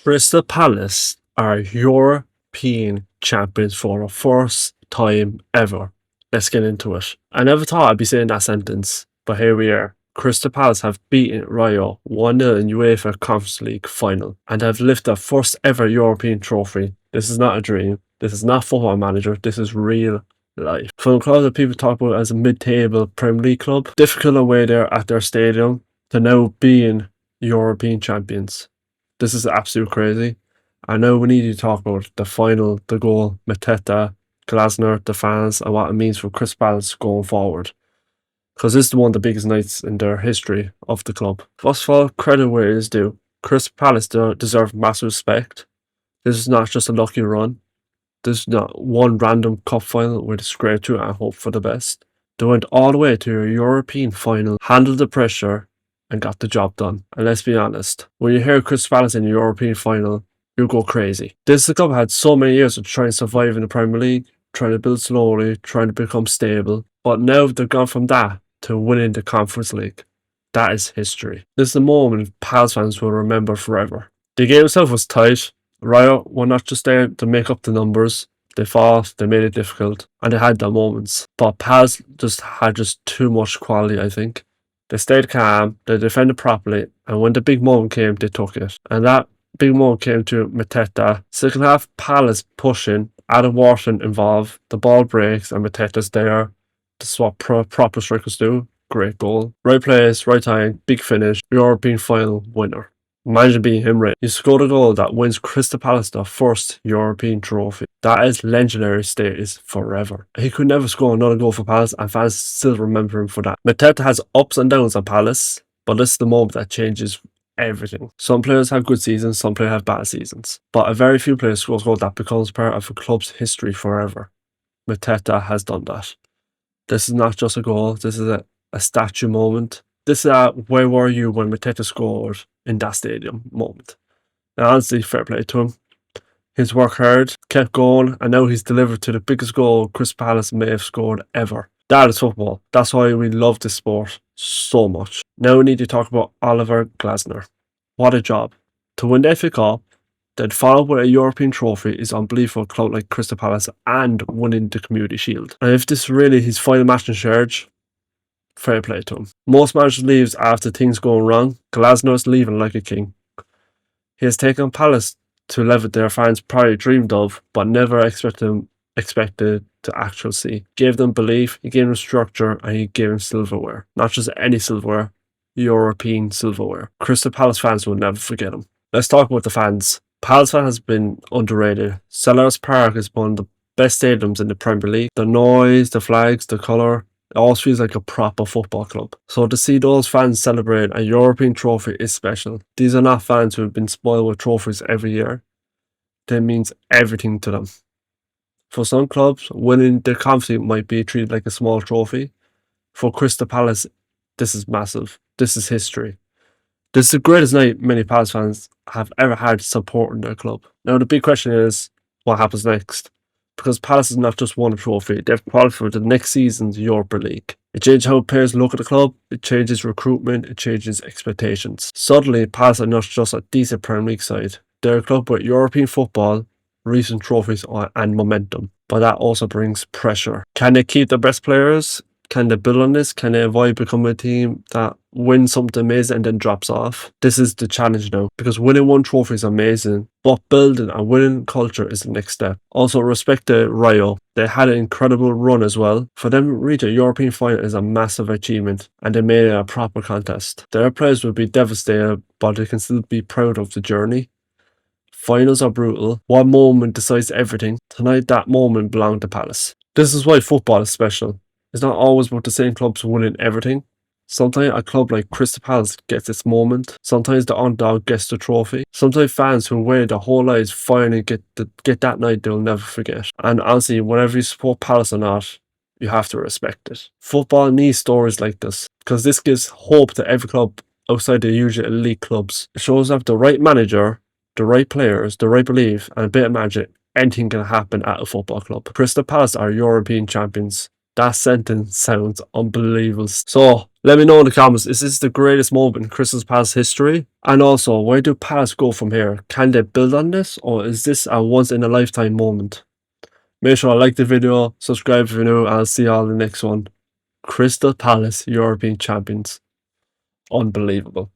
Crystal Palace are European champions for the first time ever. Let's get into it. I never thought I'd be saying that sentence, but here we are. Crystal Palace have beaten Rayo 1-0 in UEFA Conference League final and have lifted their first ever European trophy. This is not a dream. This is not Football Manager. This is real life. From a club that people talk about as a mid-table Premier League club, difficult away there at their stadium, to now being European champions. This is absolute crazy. I know we need to talk about the final, the goal, Mateta, Glasner, the fans, and what it means for Crystal Palace going forward. Because this is one of the biggest nights in their history of the club. First of all, credit where it is due. Crystal Palace deserve massive respect. This is not just a lucky run. This is not one random cup final where they scraped through and hope for the best. They went all the way to a European final, handled the pressure, and got the job done. And let's be honest, when you hear Crystal Palace in the European final, you go crazy. This club had so many years of trying to survive in the Premier League, trying to build slowly, trying to become stable. But now they've gone from that to winning the Conference League. That is history. This is a moment Palace fans will remember forever. The game itself was tight. Rayo were not just there to make up the numbers. They fought, they made it difficult, and they had their moments. But Palace had too much quality, I think. They stayed calm, they defended properly, and when the big moment came, they took it. And that big moment came to Mateta. Second half, Palace pushing, Adam Wharton involved, the ball breaks, and Mateta's there. This is what proper strikers do. Great goal. Right place, right time, big finish, European final winner. Imagine being him, right? He scored a goal that wins Crystal Palace their first European trophy. That is legendary status forever. He could never score another goal for Palace, and fans still remember him for that. Mateta has ups and downs at Palace, but this is the moment that changes everything. Some players have good seasons, some players have bad seasons. But a very few players score goals that becomes part of a club's history forever. Mateta has done that. This is not just a goal, this is a statue moment. This is where were you when Mateta scored in that stadium moment. Now, honestly, fair play to him. He's worked hard, kept going, and now he's delivered to the biggest goal Crystal Palace may have scored ever. That is football. That's why we love this sport so much. Now we need to talk about Oliver Glasner. What a job. To win the FA Cup, then follow up with a European trophy is unbelievable for a club like Crystal Palace and winning the Community Shield. And if this is really his final match in charge, fair play to him. Most managers leaves after things going wrong. Glasner's leaving like a king. He has taken Palace to a level their fans probably dreamed of, but never expected to actually see. Gave them belief, he gave them structure, and he gave them silverware. Not just any silverware, European silverware. Crystal Palace fans will never forget him. Let's talk about the fans. Palace fan has been underrated. Selhurst Park is one of the best stadiums in the Premier League. The noise, the flags, the colour, it always feels like a proper football club. So to see those fans celebrate a European trophy is special. These are not fans who have been spoiled with trophies every year. That means everything to them. For some clubs, winning the Conference League might be treated like a small trophy. For Crystal Palace, this is massive. This is history. This is the greatest night many Palace fans have ever had supporting their club. Now the big question is, what happens next? Because Palace has not just won a trophy, they've qualified for the next season's Europa League. It changes how players look at the club, it changes recruitment, it changes expectations. Suddenly, Palace are not just a decent Premier League side, they're a club with European football, recent trophies and momentum. But that also brings pressure. Can they keep the best players? Can they build on this? Can they avoid becoming a team that wins something amazing and then drops off? This is the challenge now, because winning one trophy is amazing, but building a winning culture is the next step. Also, respect to Rayo. They had an incredible run as well. For them to reach a European final is a massive achievement, and they made it a proper contest. Their players will be devastated, but they can still be proud of the journey. Finals are brutal. One moment decides everything. Tonight, that moment belonged to Palace. This is why football is special. It's not always about the same clubs winning everything. Sometimes a club like Crystal Palace gets its moment. Sometimes the underdog gets the trophy. Sometimes fans who waited their whole lives finally get that night they'll never forget. And honestly, whenever you support Palace or not, you have to respect it. Football needs stories like this, because this gives hope to every club outside the usual elite clubs. It shows up the right manager, the right players, the right belief, and a bit of magic. Anything can happen at a football club. Crystal Palace are European champions. That sentence sounds unbelievable. So, Let me know in the comments, is this the greatest moment in Crystal Palace history? And also, where do Palace go from here? Can they build on this, or is this a once in a lifetime moment? Make sure to like the video, subscribe if you're new, and I'll see you all in the next one. Crystal Palace, European champions. Unbelievable.